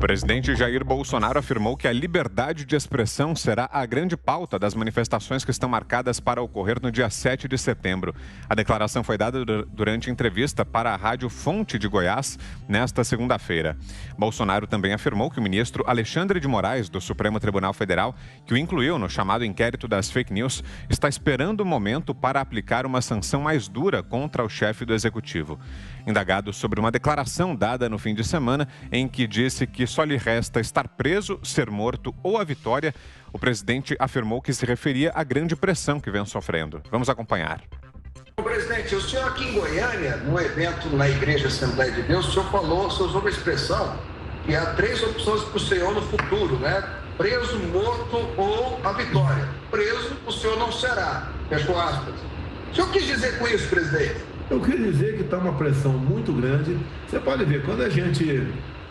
presidente Jair Bolsonaro afirmou que a liberdade de expressão será a grande pauta das manifestações que estão marcadas para ocorrer no dia 7 de setembro. A declaração foi dada durante entrevista para a Rádio Fonte de Goiás nesta segunda-feira. Bolsonaro também afirmou que o ministro Alexandre de Moraes, do Supremo Tribunal Federal, que o incluiu no chamado inquérito das fake news, está esperando o momento para aplicar uma sanção mais dura contra o chefe do executivo. Indagado sobre uma declaração dada no fim de semana em que disse que só lhe resta estar preso, ser morto ou a vitória, o presidente afirmou que se referia à grande pressão que vem sofrendo. Vamos acompanhar. Presidente, o senhor aqui em Goiânia, no evento na Igreja Assembleia de Deus, o senhor usou uma expressão que há 3 opções para o senhor no futuro, né? Preso, morto ou a vitória. Preso, o senhor não será. Fecho aspas. O senhor quis dizer com isso, presidente? Eu queria dizer que está uma pressão muito grande. Você pode ver, quando a gente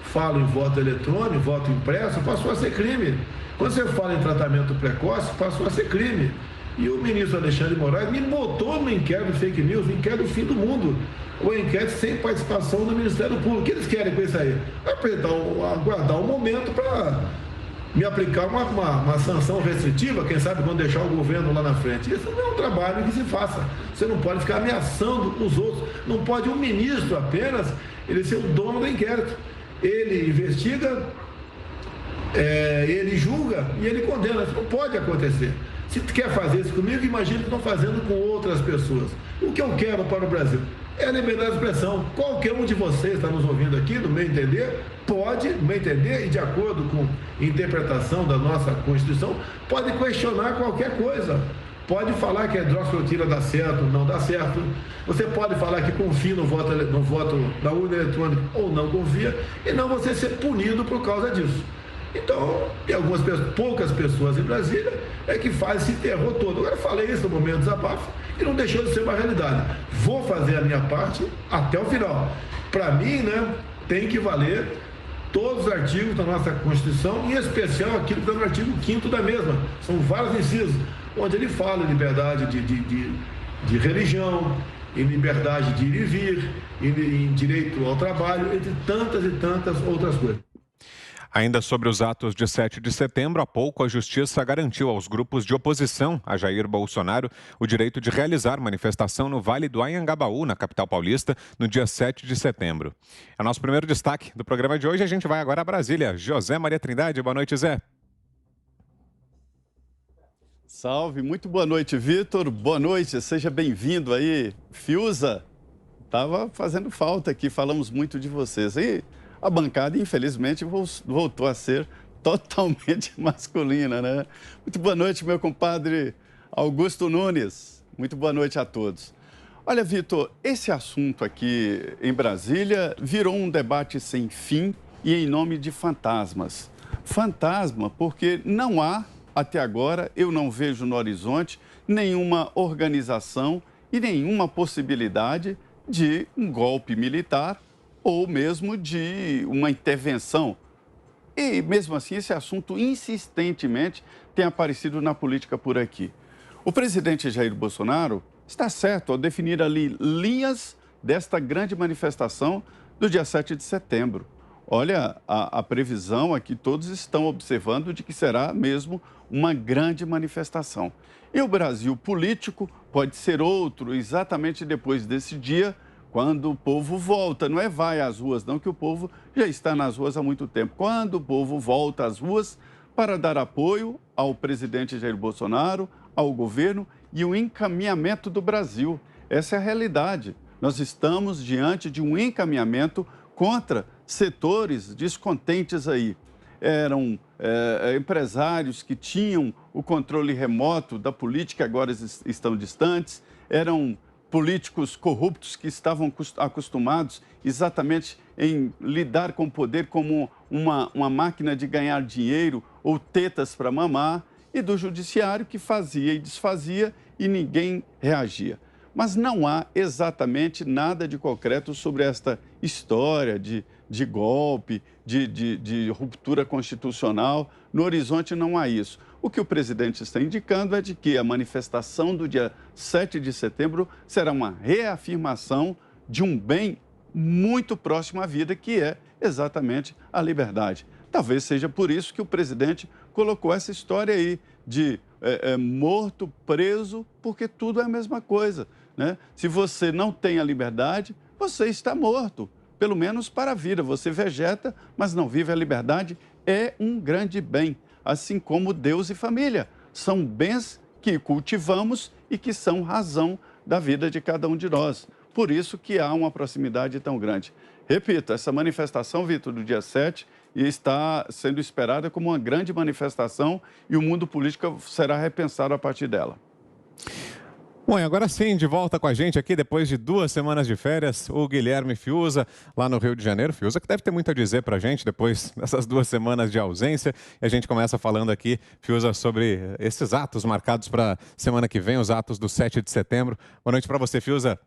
fala em voto eletrônico, voto impresso, passou a ser crime. Quando você fala em tratamento precoce, passou a ser crime. E o ministro Alexandre de Moraes me botou no inquérito fake news, no inquérito do fim do mundo. O inquérito sem participação do Ministério Público. O que eles querem com isso aí? Aguardar um momento para me aplicar uma sanção restritiva, quem sabe quando deixar o governo lá na frente. Isso não é um trabalho que se faça. Você não pode ficar ameaçando os outros. Não pode um ministro apenas, ele ser o dono do inquérito. Ele investiga, ele julga e ele condena. Isso não pode acontecer. Se tu quer fazer isso comigo, imagina que estão fazendo com outras pessoas. O que eu quero para o Brasil é a liberdade de expressão. Qualquer um de vocês está nos ouvindo aqui, no meu entender, pode, no meu entender, e de acordo com a interpretação da nossa Constituição, pode questionar qualquer coisa. Pode falar que a hidroxicloroquina dá certo, não dá certo. Você pode falar que confia no voto da urna eletrônica ou não confia, e não você ser punido por causa disso. Então, tem poucas pessoas em Brasília que fazem esse terror todo. Agora, eu falei isso no momento do desabafo e não deixou de ser uma realidade. Vou fazer a minha parte até o final. Para mim, né, tem que valer todos os artigos da nossa Constituição, em especial aquilo que está no artigo 5º da mesma. São vários incisos, onde ele fala em liberdade de religião, em liberdade de ir e vir, em direito ao trabalho, entre tantas e tantas outras coisas. Ainda sobre os atos de 7 de setembro, há pouco a Justiça garantiu aos grupos de oposição a Jair Bolsonaro o direito de realizar manifestação no Vale do Anhangabaú, na capital paulista, no dia 7 de setembro. É o nosso primeiro destaque do programa de hoje. A gente vai agora a Brasília. José Maria Trindade, boa noite, Zé. Salve, muito boa noite, Vitor. Boa noite, seja bem-vindo aí. Fiuza, estava fazendo falta aqui, falamos muito de vocês. E a bancada, infelizmente, voltou a ser totalmente masculina, né? Muito boa noite, meu compadre Augusto Nunes. Muito boa noite a todos. Olha, Vitor, esse assunto aqui em Brasília virou um debate sem fim e em nome de fantasmas. Fantasma porque não há, até agora, eu não vejo no horizonte nenhuma organização e nenhuma possibilidade de um golpe militar ou mesmo de uma intervenção. E, mesmo assim, esse assunto insistentemente tem aparecido na política por aqui. O presidente Jair Bolsonaro está certo ao definir ali linhas desta grande manifestação do dia 7 de setembro. Olha, a previsão aqui, todos estão observando de que será mesmo uma grande manifestação. E o Brasil político pode ser outro exatamente depois desse dia, quando o povo volta, não é vai às ruas, não, que o povo já está nas ruas há muito tempo. Quando o povo volta às ruas para dar apoio ao presidente Jair Bolsonaro, ao governo e o encaminhamento do Brasil. Essa é a realidade. Nós estamos diante de um encaminhamento contra setores descontentes aí. Eram empresários que tinham o controle remoto da política, agora estão distantes, eram políticos corruptos que estavam acostumados exatamente em lidar com o poder como uma máquina de ganhar dinheiro ou tetas para mamar, e do judiciário que fazia e desfazia e ninguém reagia. Mas não há exatamente nada de concreto sobre esta história de golpe, de ruptura constitucional. No horizonte não há isso. O que o presidente está indicando é de que a manifestação do dia 7 de setembro será uma reafirmação de um bem muito próximo à vida, que é exatamente a liberdade. Talvez seja por isso que o presidente colocou essa história aí de morto, preso, porque tudo é a mesma coisa, né? Se você não tem a liberdade, você está morto, pelo menos para a vida. Você vegeta, mas não vive a liberdade. É um grande bem, assim como Deus e família. São bens que cultivamos e que são razão da vida de cada um de nós. Por isso que há uma proximidade tão grande. Repito, essa manifestação, Vitor, do dia 7, está sendo esperada como uma grande manifestação e o mundo político será repensado a partir dela. Bom, e agora sim, de volta com a gente aqui, depois de 2 semanas de férias, o Guilherme Fiuza, lá no Rio de Janeiro. Fiuza, que deve ter muito a dizer pra gente depois dessas 2 semanas de ausência. E a gente começa falando aqui, Fiuza, sobre esses atos marcados para semana que vem, os atos do 7 de setembro. Boa noite para você, Fiuza.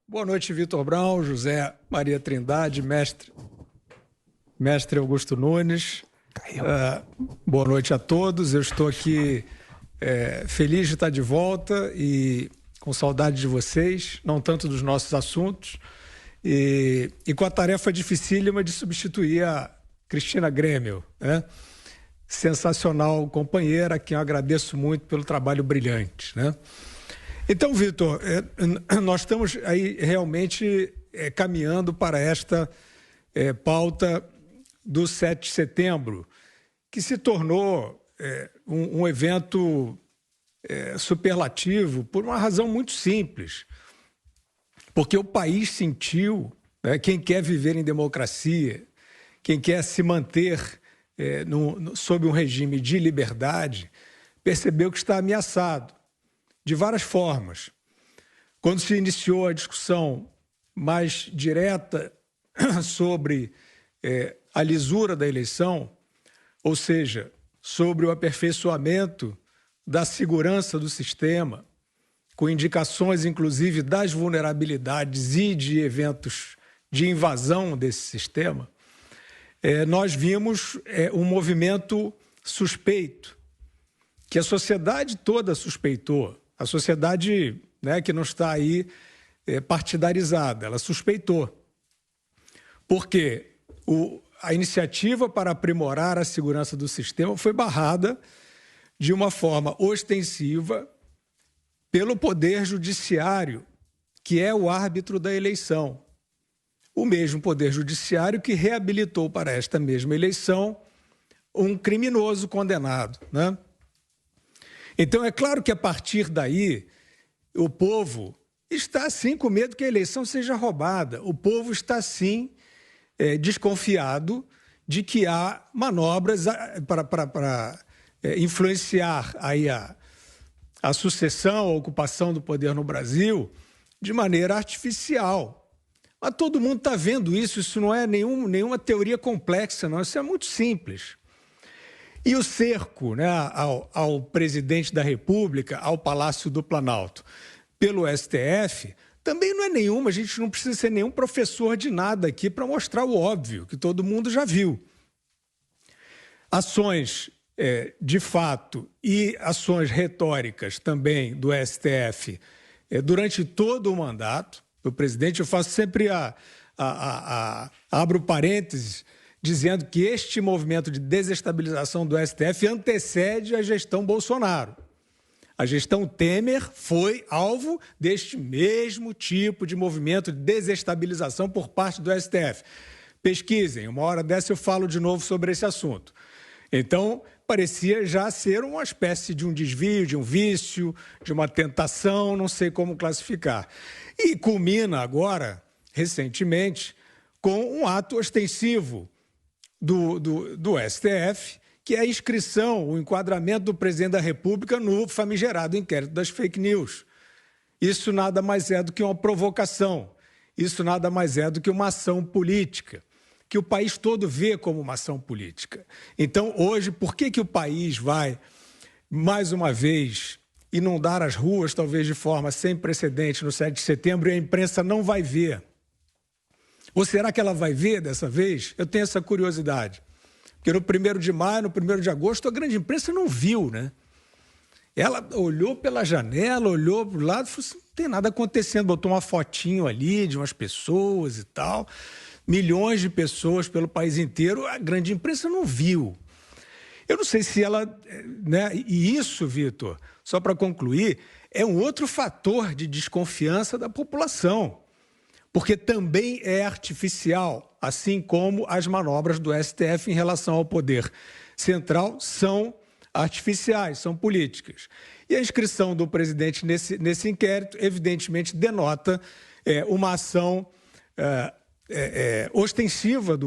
Boa noite, Vitor Brown, José Maria Trindade, mestre Augusto Nunes. Boa noite a todos. Eu estou aqui feliz de estar de volta e com saudade de vocês, não tanto dos nossos assuntos, e com a tarefa dificílima de substituir a Cristina Grêmio, né? Sensacional companheira, a quem eu agradeço muito pelo trabalho brilhante, né? Então, Vitor, nós estamos aí realmente caminhando para esta pauta do 7 de setembro, que se tornou um evento superlativo por uma razão muito simples. Porque o país sentiu, né, quem quer viver em democracia, quem quer se manter sob um regime de liberdade, percebeu que está ameaçado de várias formas. Quando se iniciou a discussão mais direta sobre a lisura da eleição, ou seja, sobre o aperfeiçoamento da segurança do sistema, com indicações, inclusive, das vulnerabilidades e de eventos de invasão desse sistema, nós vimos um movimento suspeito, que a sociedade toda suspeitou. A sociedade, né, que não está aí partidarizada, ela suspeitou. Porque a iniciativa para aprimorar a segurança do sistema foi barrada de uma forma ostensiva pelo Poder Judiciário, que é o árbitro da eleição. O mesmo Poder Judiciário que reabilitou para esta mesma eleição um criminoso condenado, né? Então, é claro que a partir daí, o povo está, sim, com medo que a eleição seja roubada. O povo está, sim, desconfiado de que há manobras para influenciar aí a sucessão, a ocupação do poder no Brasil de maneira artificial. Mas todo mundo está vendo isso não é nenhuma teoria complexa, não, isso é muito simples. E o cerco, né, ao presidente da República, ao Palácio do Planalto, pelo STF, também não é nenhuma, a gente não precisa ser nenhum professor de nada aqui para mostrar o óbvio, que todo mundo já viu. Ações de fato e ações retóricas também do STF durante todo o mandato do presidente. Eu faço sempre abro parênteses, dizendo que este movimento de desestabilização do STF antecede a gestão Bolsonaro. A gestão Temer foi alvo deste mesmo tipo de movimento de desestabilização por parte do STF. Pesquisem, uma hora dessa eu falo de novo sobre esse assunto. Então, parecia já ser uma espécie de um desvio, de um vício, de uma tentação, não sei como classificar. E culmina agora, recentemente, com um ato ostensivo do STF, que é a inscrição, o enquadramento do presidente da República no famigerado inquérito das fake news. Isso nada mais é do que uma provocação, isso nada mais é do que uma ação política, que o país todo vê como uma ação política. Então, hoje, por que o país vai, mais uma vez, inundar as ruas, talvez de forma sem precedente, no 7 de setembro, e a imprensa não vai ver? Ou será que ela vai ver dessa vez? Eu tenho essa curiosidade. Porque no 1º de maio, no 1º de agosto, a grande imprensa não viu, né? Ela olhou pela janela, olhou para o lado e falou assim, não tem nada acontecendo. Botou uma fotinho ali de umas pessoas e tal. milhões de pessoas pelo país inteiro, a grande imprensa não viu. Eu não sei se ela... né? E isso, Vitor, só para concluir, é um outro fator de desconfiança da população, porque também é artificial, assim como as manobras do STF em relação ao poder central são artificiais, são políticas. E a inscrição do presidente nesse inquérito, evidentemente, denota uma ação ostensiva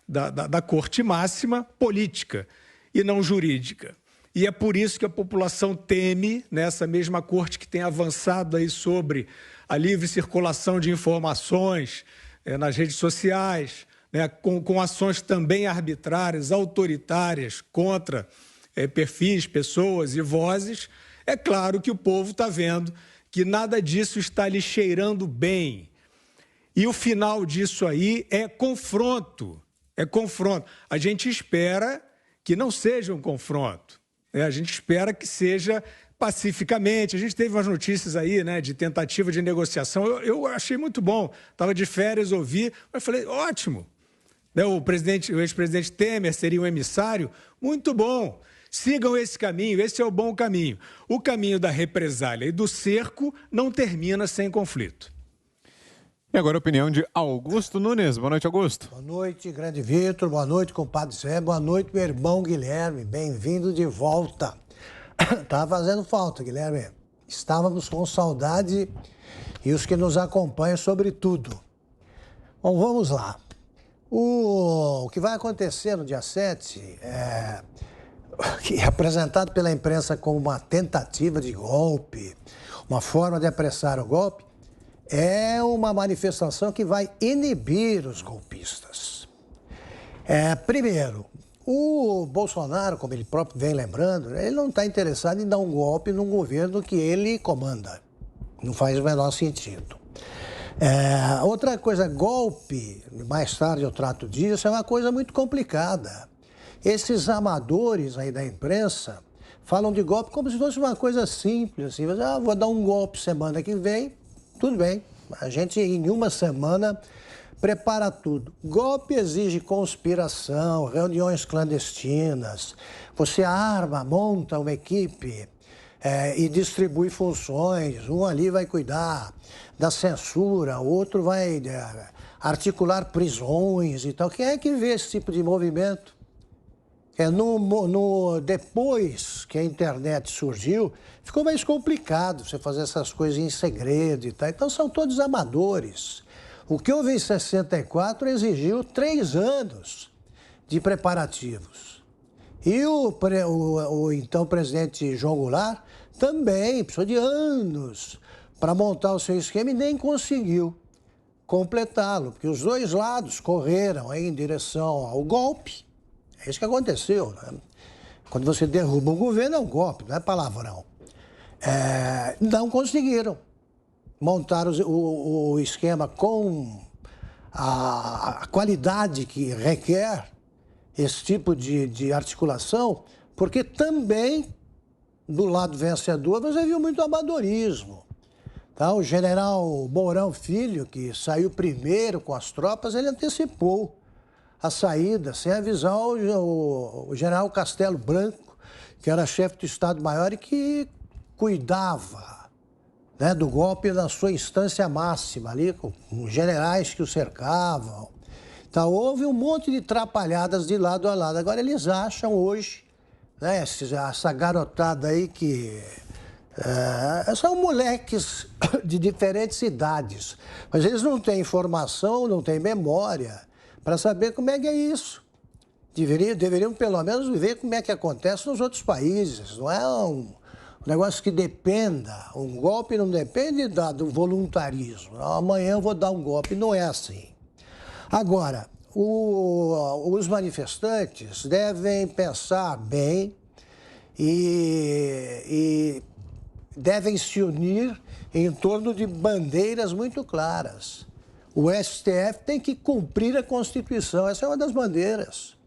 da Corte Máxima política e não jurídica. E é por isso que a população teme, nessa mesma corte que tem avançado aí sobre a livre circulação de informações nas redes sociais, né, com ações também arbitrárias, autoritárias contra perfis, pessoas e vozes. É claro que o povo está vendo que nada disso está lhe cheirando bem. E o final disso aí é confronto. É confronto. A gente espera que não seja um confronto. A gente espera que seja pacificamente. A gente teve umas notícias aí, né, de tentativa de negociação. Eu achei muito bom. Estava de férias, ouvi, mas falei, ótimo. O ex-presidente Temer seria um emissário? Muito bom. Sigam esse caminho, esse é o bom caminho. O caminho da represália e do cerco não termina sem conflito. E agora a opinião de Augusto Nunes. Boa noite, Augusto. Boa noite, grande Vitor. Boa noite, compadre Zé. Boa noite, meu irmão Guilherme. Bem-vindo de volta. Estava fazendo falta, Guilherme. Estávamos com saudade e os que nos acompanham, sobretudo. Bom, vamos lá. O que vai acontecer no dia 7 que é apresentado pela imprensa como uma tentativa de golpe, uma forma de apressar o golpe, é uma manifestação que vai inibir os golpistas. Primeiro, o Bolsonaro, como ele próprio vem lembrando, ele não está interessado em dar um golpe num governo que ele comanda. Não faz o menor sentido. Outra coisa, golpe, mais tarde eu trato disso, é uma coisa muito complicada. Esses amadores aí da imprensa falam de golpe como se fosse uma coisa simples, assim, vou dar um golpe semana que vem, tudo bem, a gente em uma semana prepara tudo. Golpe exige conspiração, reuniões clandestinas, você arma, monta uma equipe e distribui funções, um ali vai cuidar da censura, o outro vai articular prisões e tal. Quem é que vê esse tipo de movimento? Depois que a internet surgiu, ficou mais complicado você fazer essas coisas em segredo e tal. Então, são todos amadores. O que houve em 64 exigiu 3 anos de preparativos. E o então presidente João Goulart também precisou de anos para montar o seu esquema e nem conseguiu completá-lo, porque os dois lados correram aí em direção ao golpe. É isso que aconteceu, né? Quando você derruba um governo, é um golpe, não é palavrão. Não conseguiram montar o esquema com a qualidade que requer esse tipo de articulação, porque também, do lado vencedor, você viu muito amadorismo. Tá? O general Mourão Filho, que saiu primeiro com as tropas, ele antecipou a saída, sem avisar o general Castelo Branco, que era chefe do Estado-Maior e que cuidava, né, do golpe na sua instância máxima, ali, com os generais que o cercavam. Então, houve um monte de trapalhadas de lado a lado. Agora, eles acham hoje, né, essa garotada aí que... são moleques de diferentes idades, mas eles não têm informação, não têm memória para saber como é que é isso. Deveriam pelo menos ver como é que acontece nos outros países. Não é um negócio que dependa. Um golpe não depende do voluntarismo. Amanhã eu vou dar um golpe. Não é assim. Agora, os manifestantes devem pensar bem e devem se unir em torno de bandeiras muito claras. O STF tem que cumprir a Constituição, essa é uma das bandeiras.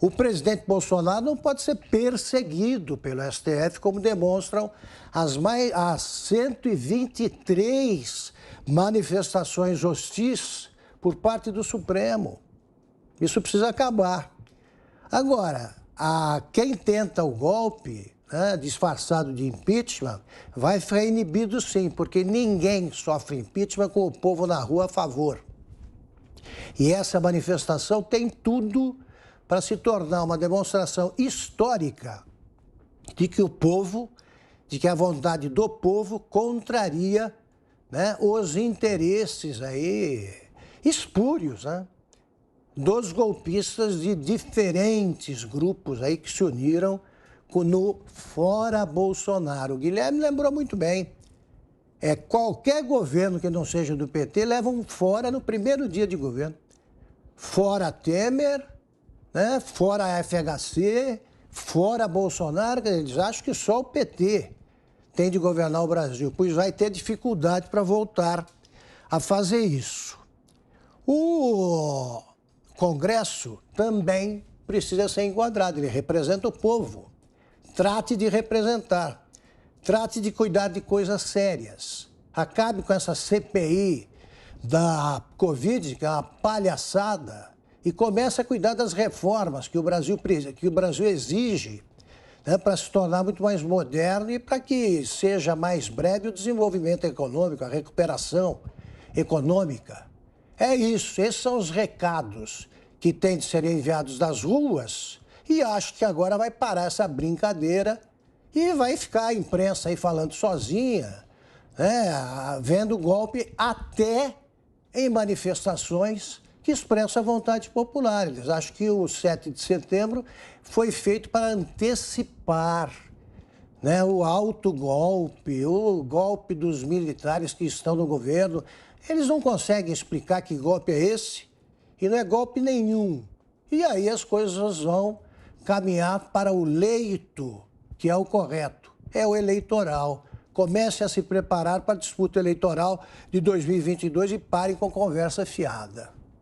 O presidente Bolsonaro não pode ser perseguido pelo STF, como demonstram as 123 manifestações hostis por parte do Supremo. Isso precisa acabar. Agora, quem tenta o golpe, né, disfarçado de impeachment, vai ficar inibido sim, porque ninguém sofre impeachment com o povo na rua a favor. E essa manifestação tem tudo para se tornar uma demonstração histórica de que de que a vontade do povo contraria, né, os interesses aí espúrios, né, dos golpistas de diferentes grupos aí que se uniram no Fora Bolsonaro. O Guilherme lembrou muito bem. Qualquer governo que não seja do PT leva um fora no primeiro dia de governo. Fora Temer, né? Fora FHC, fora Bolsonaro. Eles acham que só o PT tem de governar o Brasil, pois vai ter dificuldade para voltar a fazer isso. O Congresso também precisa ser enquadrado, ele representa o povo. Trate de representar, trate de cuidar de coisas sérias. Acabe com essa CPI da Covid, que é uma palhaçada, e comece a cuidar das reformas que o Brasil exige, né, para se tornar muito mais moderno e para que seja mais breve o desenvolvimento econômico, a recuperação econômica. É isso, esses são os recados que têm de ser enviados das ruas. E acho que agora vai parar essa brincadeira e vai ficar a imprensa aí falando sozinha, né, vendo golpe até em manifestações que expressam a vontade popular. Eles acham que o 7 de setembro foi feito para antecipar, né, o autogolpe, o golpe dos militares que estão no governo. Eles não conseguem explicar que golpe é esse e não é golpe nenhum. E aí as coisas vão caminhar para o leito, que é o correto, é o eleitoral. Comece a se preparar para a disputa eleitoral de 2022 e parem com conversa fiada.